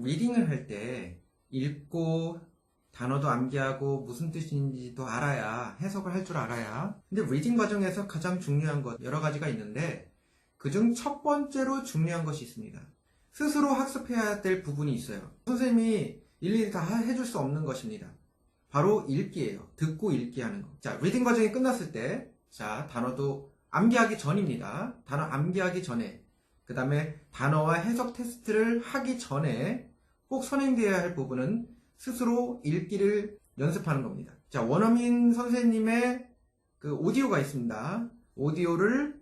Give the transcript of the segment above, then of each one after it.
리딩을 할 때 읽고 단어도 암기하고 무슨 뜻인지도 알아야, 해석을 할 줄 알아야. 근데 리딩 과정에서 가장 중요한 것 여러 가지가 있는데 그중 첫 번째로 중요한 것이 있습니다. 스스로 학습해야 될 부분이 있어요. 선생님이 일일이 다 해줄 수 없는 것입니다. 바로 읽기예요. 듣고 읽기 하는 거. 자, 리딩 과정이 끝났을 때, 자, 단어도 암기하기 전입니다. 단어 암기하기 전에, 그 다음에 단어와 해석 테스트를 하기 전에 꼭 선행되어야 할 부분은 스스로 읽기를 연습하는 겁니다. 자, 원어민 선생님의 그 오디오가 있습니다. 오디오를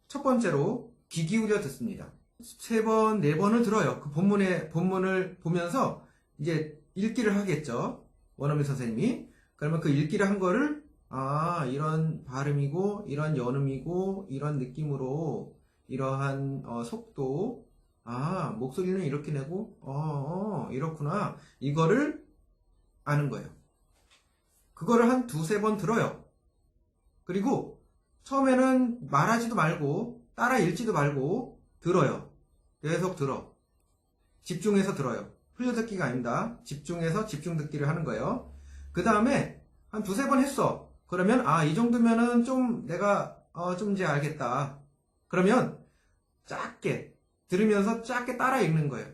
첫 번째로 귀 기울여 듣습니다. 3번, 4번을 들어요. 그 본문을 보면서 이제 읽기를 하겠죠. 원어민 선생님이. 그러면 그 읽기를 한 거를, 이런 발음이고, 이런 연음이고, 이런 느낌으로, 이러한 속도, 목소리는 이렇게 내고, 이렇구나. 이거를 아는 거예요. 그거를 한 2-3번 들어요. 그리고 처음에는 말하지도 말고, 따라 읽지도 말고, 들어요. 계속 들어. 집중해서 들어요. 흘려듣기가 아닙니다. 집중해서 집중 듣기를 하는 거예요. 그 다음에 한 2-3번 했어. 그러면 이 정도면은 좀 내가 좀 이제 알겠다. 그러면 짧게 들으면서 짧게 따라 읽는 거예요.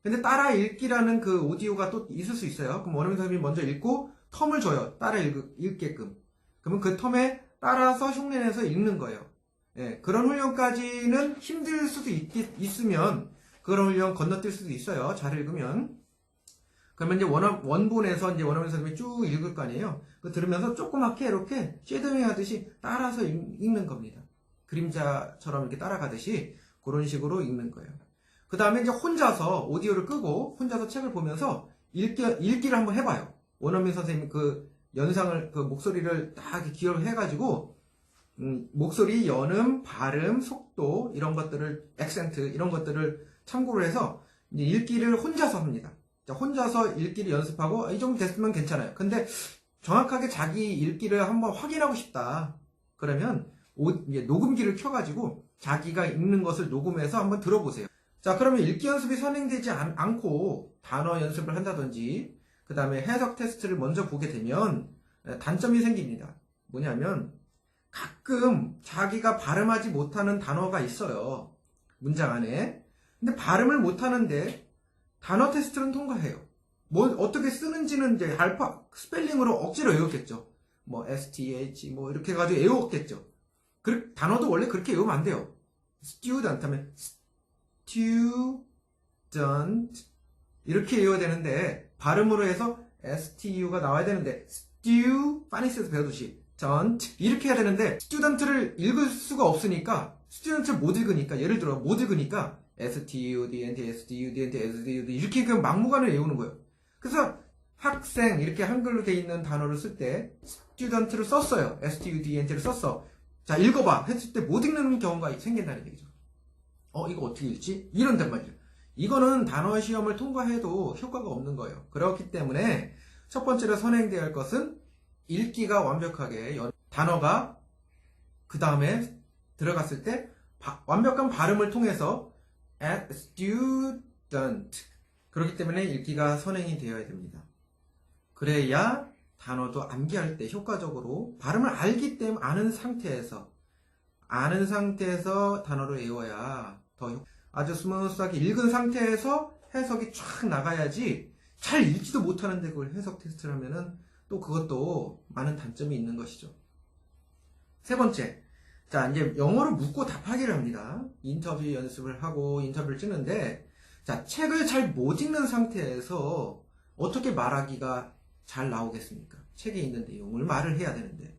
근데 따라 읽기라는 그 오디오가 또 있을 수 있어요. 그럼 원어민 선생님이 먼저 읽고 텀을 줘요. 따라 읽게끔. 그러면 그 텀에 따라서 흉내내서 읽는 거예요. 예, 그런 훈련까지는 힘들 수도 있으면 그런 훈련 건너뛸 수도 있어요. 잘 읽으면. 그러면 이제 원본에서 이제 원어민 선생님이 쭉 읽을 거 아니에요. 그 들으면서 조그맣게 이렇게 쉐도잉 하듯이 따라서 읽는 겁니다. 그림자처럼 이렇게 따라가듯이 그런 식으로 읽는 거예요. 그 다음에 이제 혼자서 오디오를 끄고 혼자서 책을 보면서 읽기를 한번 해봐요. 원어민 선생님 그 연상을, 그 목소리를 딱 기억해가지고 목소리, 연음, 발음, 속도 이런 것들을, 액센트 이런 것들을 참고를 해서 이제 읽기를 혼자서 합니다. 자, 혼자서 읽기를 연습하고 이 정도 됐으면 괜찮아요. 근데 정확하게 자기 읽기를 한번 확인하고 싶다. 그러면 이제 녹음기를 켜가지고 자기가 읽는 것을 녹음해서 한번 들어보세요. 자, 그러면 읽기 연습이 선행되지 않고 단어 연습을 한다든지 그 다음에 해석 테스트를 먼저 보게 되면 단점이 생깁니다. 뭐냐면 가끔 자기가 발음하지 못하는 단어가 있어요. 문장 안에. 근데 발음을 못하는데 단어 테스트는 통과해요. 뭐 어떻게 쓰는지는 이제 스펠링으로 억지로 외웠겠죠. 뭐 STH 뭐 이렇게 해가지고 외웠겠죠. 단어도 원래 그렇게 외우면 안 돼요. student 하면 student 이렇게 외워야 되는데 발음으로 해서 STU가 나와야 되는데 파니스에서 배우듯이 이렇게 해야 되는데 스튜던트를 읽을 수가 없으니까 스튜던트를 못 읽으니까 예를 들어 못 읽으니까 STUDNT STUDNT 이렇게 그냥 막무가내로 외우는 거예요. 그래서 학생 이렇게 한글로 돼 있는 단어를 쓸 때 스튜던트를 썼어요. STUDNT를 썼어. 자, 읽어봐 했을 때 못 읽는 경우가 생긴다는 얘기죠. 이거 어떻게 읽지? 이런단 말이죠. 이거는 단어 시험을 통과해도 효과가 없는 거예요. 그렇기 때문에 첫 번째로 선행되어야 할 것은 읽기가 완벽하게 단어가 그 다음에 들어갔을 때 완벽한 발음을 통해서 student 그렇기 때문에 읽기가 선행이 되어야 됩니다. 그래야 단어도 암기할 때 효과적으로 발음을 아는 상태에서 단어를 외워야 더 아주 스무스하게 읽은 상태에서 해석이 쫙 나가야지 잘 읽지도 못하는데 그걸 해석 테스트를 하면은 또 그것도 많은 단점이 있는 것이죠. 세 번째, 자 이제 영어로 묻고 답하기를 합니다. 인터뷰 연습을 하고 인터뷰를 찍는데 자 책을 잘 못 읽는 상태에서 어떻게 말하기가 잘 나오겠습니까? 책에 있는 내용을 말을 해야 되는데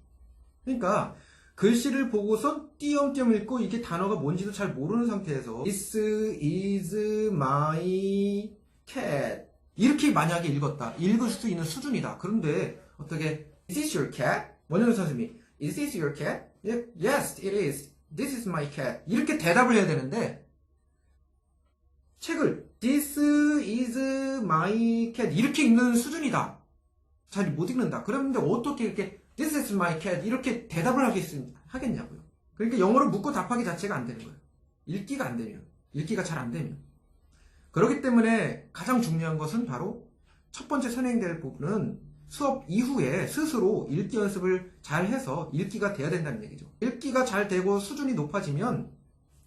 그러니까 글씨를 보고서 띄엄띄엄 읽고 이게 단어가 뭔지도 잘 모르는 상태에서 This is my cat 이렇게 만약에 읽을 수 있는 수준이다. 그런데 어떻게 Is this your cat? 원영훈 선생님이 Is this your cat? Yes, it is. This is my cat. 이렇게 대답을 해야 되는데 책을 This is my cat 이렇게 읽는 수준이다. 잘 못 읽는다. 그런데 어떻게 이렇게 This is my cat 이렇게 대답을 하겠냐고요. 그러니까 영어로 묻고 답하기 자체가 안 되는 거예요. 읽기가 잘 안 되면. 그렇기 때문에 가장 중요한 것은 바로 첫 번째 선행될 부분은 수업 이후에 스스로 읽기 연습을 잘 해서 읽기가 돼야 된다는 얘기죠. 읽기가 잘 되고 수준이 높아지면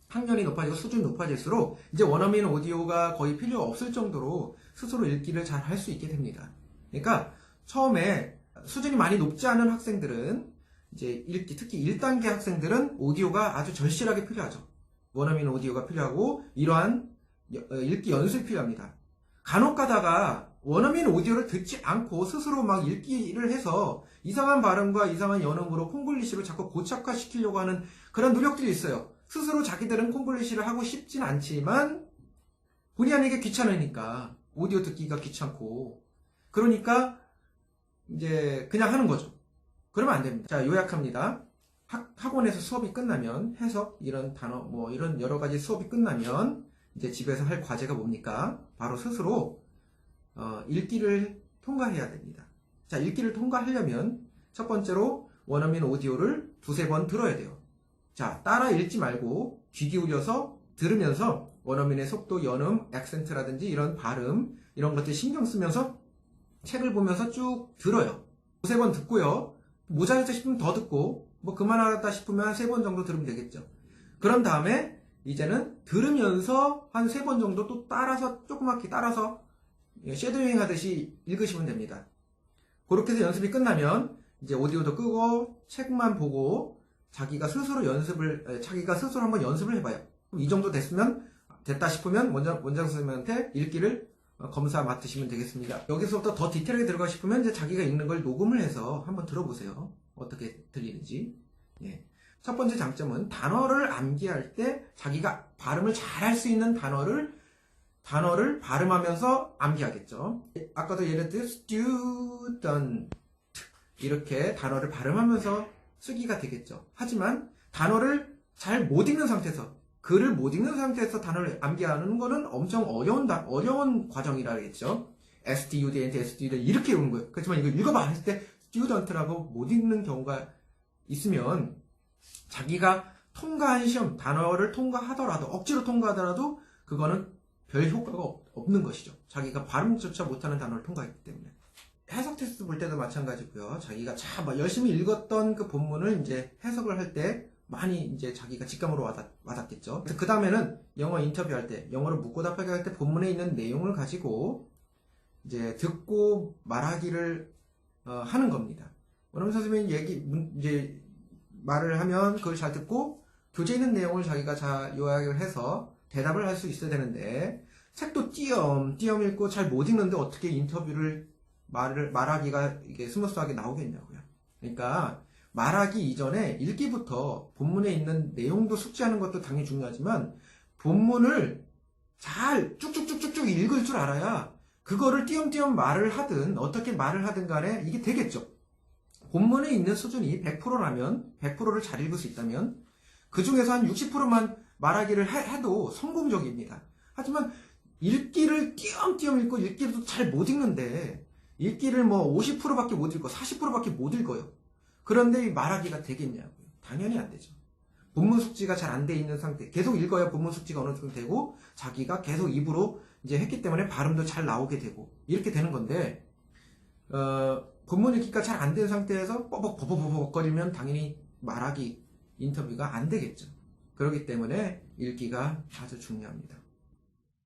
학년이 높아지고 수준이 높아질수록 이제 원어민 오디오가 거의 필요 없을 정도로 스스로 읽기를 잘 할 수 있게 됩니다. 그러니까 처음에 수준이 많이 높지 않은 학생들은 이제 읽기, 특히 1단계 학생들은 오디오가 아주 절실하게 필요하죠. 원어민 오디오가 필요하고 이러한 읽기 연습이 필요합니다. 간혹 가다가 원어민 오디오를 듣지 않고 스스로 막 읽기를 해서 이상한 발음과 이상한 연음으로 콩글리시로 자꾸 고착화시키려고 하는 그런 노력들이 있어요. 스스로 자기들은 콩글리시를 하고 싶진 않지만 본의 아니게 귀찮으니까 오디오 듣기가 귀찮고 그러니까 이제 그냥 하는 거죠. 그러면 안 됩니다. 자, 요약합니다. 학원에서 수업이 끝나면 해석 이런 단어 뭐 이런 여러 가지 수업이 끝나면 이제 집에서 할 과제가 뭡니까? 바로 스스로 읽기를 통과해야 됩니다. 자, 읽기를 통과하려면 첫 번째로 원어민 오디오를 두세 번 들어야 돼요. 자, 따라 읽지 말고 귀 기울여서 들으면서 원어민의 속도, 연음, 액센트라든지 이런 발음 이런 것들 신경 쓰면서 책을 보면서 쭉 들어요. 두세 번 듣고요. 모자르다 싶으면 더 듣고 뭐 그만하다 싶으면 3번 정도 들으면 되겠죠. 그런 다음에 이제는 들으면서 한 3번 정도 또 따라서 조그맣게 따라서 쉐도잉 하듯이 읽으시면 됩니다. 그렇게 해서 연습이 끝나면 이제 오디오도 끄고 책만 보고 자기가 스스로 한번 연습을 해봐요. 그럼 이 정도 됐다 싶으면 원장 선생님한테 읽기를 검사 맡으시면 되겠습니다. 여기서부터 더 디테일하게 들어가고 싶으면 이제 자기가 읽는 걸 녹음을 해서 한번 들어보세요. 어떻게 들리는지. 예. 첫 번째 장점은 단어를 암기할 때 자기가 발음을 잘 할 수 있는 단어를 발음하면서 암기하겠죠. 아까도 예를 들어 student 이렇게 단어를 발음하면서 쓰기가 되겠죠. 하지만 단어를 잘 못 읽는 상태에서 글을 못 읽는 상태에서 단어를 암기하는 거는 엄청 어려운 과정이라겠죠. student, student 이렇게 오는 거예요. 그렇지만 이거 읽어봐 했을 때 student라고 못 읽는 경우가 있으면 자기가 통과한 시험, 단어를 통과하더라도 억지로 통과하더라도 그거는 별 효과가 없는 것이죠. 자기가 발음조차 못하는 단어를 통과했기 때문에. 해석 테스트 볼 때도 마찬가지고요. 자기가 참 열심히 읽었던 그 본문을 이제 해석을 할 때 많이 이제 자기가 직감으로 와닿겠죠. 그 다음에는 영어 인터뷰할 때, 영어로 묻고 답하기 할 때 본문에 있는 내용을 가지고 이제 듣고 말하기를 하는 겁니다. 원어민 선생님이 이제 말을 하면 그걸 잘 듣고 교재에 있는 내용을 자기가 잘 요약을 해서 대답을 할 수 있어야 되는데 책도 띄엄 읽고 잘 못 읽는데 어떻게 인터뷰를 말하기가 이게 스무스하게 나오겠냐고요. 그러니까 말하기 이전에 읽기부터 본문에 있는 내용도 숙지하는 것도 당연히 중요하지만 본문을 잘 쭉쭉쭉쭉쭉 읽을 줄 알아야 그거를 띄엄띄엄 말을 하든 어떻게 말을 하든 간에 이게 되겠죠. 본문에 있는 수준이 100%라면 100%를 잘 읽을 수 있다면 그 중에서 한 60%만 말하기를 해도 성공적입니다. 하지만 읽기를 띄엄띄엄 읽고 읽기도 잘 못 읽는데 읽기를 뭐 50%밖에 못 읽고 40%밖에 못 읽어요. 그런데 말하기가 되겠냐고요. 당연히 안 되죠. 본문 숙지가 잘 안 돼 있는 상태, 계속 읽어야 본문 숙지가 어느 정도 되고 자기가 계속 입으로 이제 했기 때문에 발음도 잘 나오게 되고 이렇게 되는 건데 본문 읽기가 잘 안 된 상태에서 뻐벅거리면 당연히 말하기 인터뷰가 안 되겠죠. 그렇기 때문에 읽기가 아주 중요합니다.